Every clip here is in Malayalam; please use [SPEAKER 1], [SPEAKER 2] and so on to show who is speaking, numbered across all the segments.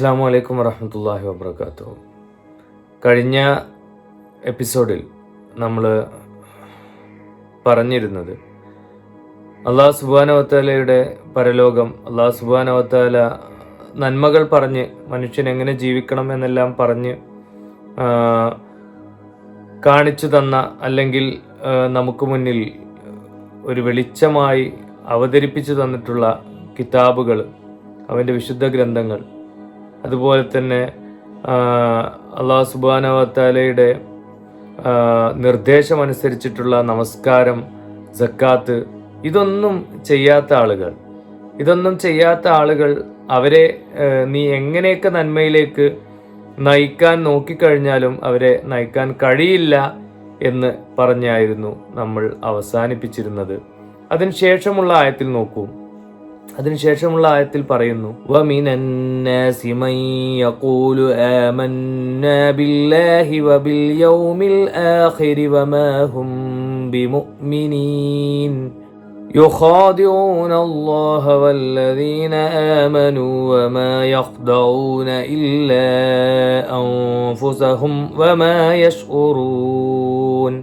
[SPEAKER 1] അസ്സലാമു അലൈക്കും വറഹ്മത്തുള്ളാഹി വബറകാതുഹു. കഴിഞ്ഞ എപ്പിസോഡിൽ നമ്മൾ പറഞ്ഞിരുന്നത് അല്ലാഹു സുബ്ഹാനഹു വ തആലയുടെ പരലോകം, അല്ലാഹു സുബ്ഹാനഹു വ തആല നന്മകൾ പറഞ്ഞ് മനുഷ്യൻ എങ്ങനെ ജീവിക്കണം എന്നെല്ലാം പറഞ്ഞ് കാണിച്ചു തന്ന, അല്ലെങ്കിൽ നമുക്ക് മുന്നിൽ ഒരു വെളിച്ചമായി അവതരിപ്പിച്ചു തന്നിട്ടുള്ള കിതാബുകൾ, അവൻ്റെ വിശുദ്ധ ഗ്രന്ഥങ്ങൾ, അതുപോലെ തന്നെ അല്ലാഹു സുബ്ഹാനഹു വ തആലയുടെ നിർദ്ദേശമനുസരിച്ചിട്ടുള്ള നമസ്കാരം, സക്കാത്ത്, ഇതൊന്നും ചെയ്യാത്ത ആളുകൾ അവരെ നീ എങ്ങനെയൊക്കെ നന്മയിലേക്ക് നയിക്കാൻ നോക്കിക്കഴിഞ്ഞാലും അവരെ നയിക്കാൻ കഴിയില്ല എന്ന് പറഞ്ഞായിരുന്നു നമ്മൾ അവസാനിപ്പിച്ചിരുന്നത്. അതിനുശേഷമുള്ള ആയത്തിൽ നോക്കൂ. അതിനുശേഷമുള്ള ആയത്തിൽ പറയുന്നു, വമിനന്നാസി മൻ യഖൂലു ആമന്നാ ബില്ലാഹി വബിൽ യൗമിൽ ആഖിരി വമാ ഹും ബിമുഅ്മിനീൻ യുഖാദിഊന അല്ലാഹ വല്ലദീന ആമനൂ വമാ യഖ്ദഊന ഇല്ലാ അൻഫുസഹും വമാ യശ്ഉറൂൻ.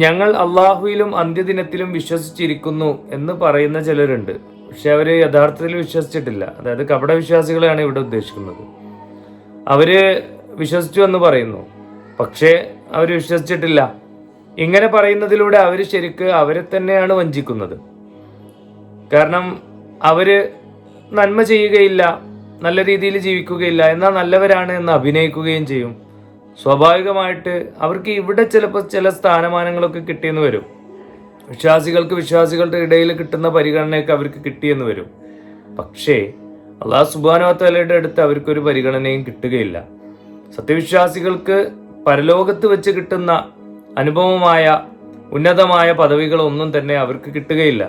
[SPEAKER 1] ഞങ്ങൾ അള്ളാഹുവിലും അന്ത്യദിനത്തിലും വിശ്വസിച്ചിരിക്കുന്നു എന്ന് പറയുന്ന ചിലരുണ്ട്. പക്ഷെ അവർ യഥാർത്ഥത്തിൽ വിശ്വസിച്ചിട്ടില്ല. അതായത് കപട വിശ്വാസികളെയാണ് ഇവിടെ ഉദ്ദേശിക്കുന്നത്. അവര് വിശ്വസിച്ചു എന്ന് പറയുന്നു, പക്ഷേ അവർ വിശ്വസിച്ചിട്ടില്ല. ഇങ്ങനെ പറയുന്നതിലൂടെ അവർ ശരിക്ക് അവരെ തന്നെയാണ് വഞ്ചിക്കുന്നത്. കാരണം അവര് നന്മ ചെയ്യുകയില്ല, നല്ല രീതിയിൽ ജീവിക്കുകയില്ല, എന്നാൽ നല്ലവരാണ് എന്ന് അഭിനയിക്കുകയും ചെയ്യും. സ്വാഭാവികമായിട്ട് അവർക്ക് ഇവിടെ ചിലപ്പോൾ ചില സ്ഥാനമാനങ്ങളൊക്കെ കിട്ടിയെന്ന് വരും. വിശ്വാസികളുടെ ഇടയിൽ കിട്ടുന്ന പരിഗണനയൊക്കെ അവർക്ക് കിട്ടിയെന്ന് വരും. പക്ഷേ അല്ലാഹു സുബ്ഹാനഹു വ തആലയുടെ അടുത്ത് അവർക്കൊരു പരിഗണനയും കിട്ടുകയില്ല. സത്യവിശ്വാസികൾക്ക് പരലോകത്ത് വെച്ച് കിട്ടുന്ന അനുപമമായ ഉന്നതമായ പദവികളൊന്നും തന്നെ അവർക്ക് കിട്ടുകയില്ല.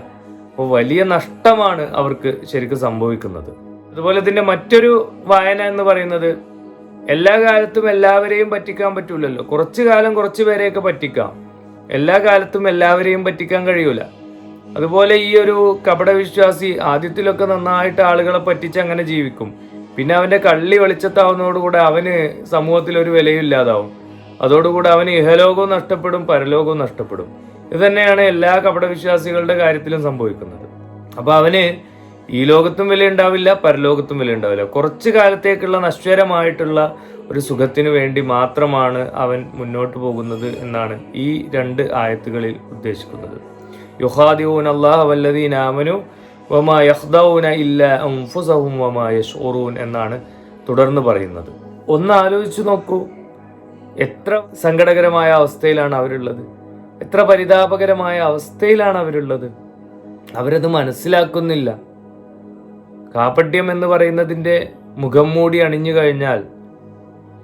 [SPEAKER 1] അപ്പോൾ വലിയ നഷ്ടമാണ് അവർക്ക് ശരിക്കും സംഭവിക്കുന്നത്. അതുപോലെ ഇതിൻ്റെ മറ്റൊരു വായന എന്ന് പറയുന്നത്, എല്ലാ കാലത്തും എല്ലാവരെയും പറ്റിക്കാൻ പറ്റൂലല്ലോ. കുറച്ചു കാലം കുറച്ചു പേരെയൊക്കെ പറ്റിക്കാം, എല്ലാ കാലത്തും എല്ലാവരെയും പറ്റിക്കാൻ കഴിയൂല. അതുപോലെ ഈ ഒരു കപടവിശ്വാസി ആദ്യത്തിലൊക്കെ നന്നായിട്ട് ആളുകളെ പറ്റിച്ച് അങ്ങനെ ജീവിക്കും. പിന്നെ അവൻ്റെ കള്ളി വെളിച്ചത്താവുന്നതോടുകൂടെ അവന് സമൂഹത്തിൽ ഒരു വിലയും ഇല്ലാതാവും. അതോടുകൂടെ അവന് ഇഹലോകവും നഷ്ടപ്പെടും, പരലോകവും നഷ്ടപ്പെടും. ഇത് തന്നെയാണ് എല്ലാ കപടവിശ്വാസികളുടെ കാര്യത്തിലും സംഭവിക്കുന്നത്. അപ്പോൾ അവന് ഈ ലോകത്തും വില ഉണ്ടാവില്ല, പരലോകത്തും വില ഉണ്ടാവില്ല. കുറച്ചു കാലത്തേക്കുള്ള നശ്വരമായിട്ടുള്ള ഒരു സുഖത്തിന് വേണ്ടി മാത്രമാണ് അവൻ മുന്നോട്ട് പോകുന്നത് എന്നാണ് ഈ രണ്ട് ആയത്തുകളിൽ ഉദ്ദേശിക്കുന്നത്. യുഖാദിഊന അല്ലാഹ വല്ലദീന ആമനൂ വമാ യഖ്ദഊന ഇല്ലാ അൻഫുസഹും വമാ യശ്ഉറൂൻ എന്നാണ് തുടർന്ന് പറയുന്നത്. ഒന്ന് ആലോചിച്ചു നോക്കൂ, എത്ര സങ്കടകരമായ അവസ്ഥയിലാണ് അവരുള്ളത്, എത്ര പരിതാപകരമായ അവസ്ഥയിലാണ് അവരുള്ളത്. അവരത് മനസ്സിലാക്കുന്നില്ല. കാപട്യം എന്ന് പറയുന്നതിൻ്റെ മുഖം മൂടി അണിഞ്ഞു കഴിഞ്ഞാൽ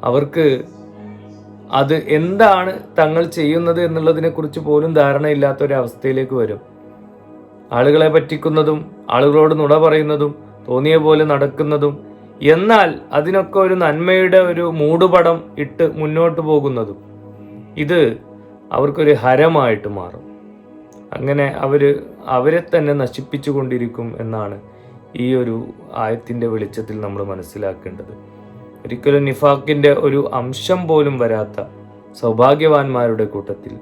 [SPEAKER 1] അവർക്ക് അത് എന്താണ് തങ്ങൾ ചെയ്യുന്നത് എന്നുള്ളതിനെ കുറിച്ച് പോലും ധാരണയില്ലാത്ത ഒരവസ്ഥയിലേക്ക് വരും. ആളുകളെ പറ്റിക്കുന്നതും ആളുകളോട് നുണ പറയുന്നതും തോന്നിയ പോലെ നടക്കുന്നതും, എന്നാൽ അതിനൊക്കെ ഒരു നന്മയുടെ ഒരു മൂടുപടം ഇട്ട് മുന്നോട്ട് പോകുന്നതും, ഇത് അവർക്കൊരു ഹരമായിട്ട് മാറും. അങ്ങനെ അവരെ തന്നെ നശിപ്പിച്ചു കൊണ്ടിരിക്കും എന്നാണ് ഈ ഒരു ആയത്തിൻ്റെ വെളിച്ചത്തിൽ നമ്മൾ മനസ്സിലാക്കേണ്ടത്. ഒരിക്കലും നിഫാഖിൻ്റെ ഒരു അംശം പോലും വരാത്ത സൗഭാഗ്യവാന്മാരുടെ കൂട്ടത്തിൽ,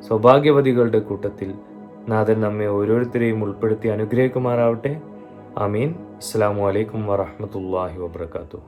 [SPEAKER 1] സൗഭാഗ്യവതികളുടെ കൂട്ടത്തിൽ നാഥൻ നമ്മെ ഓരോരുത്തരെയും ഉൾപ്പെടുത്തി അനുഗ്രഹിക്കുമാറാവട്ടെ. ആമീൻ. അസ്സലാമു അലൈക്കും വറഹ്മത്തുള്ളാഹി വബറകാതുഹു.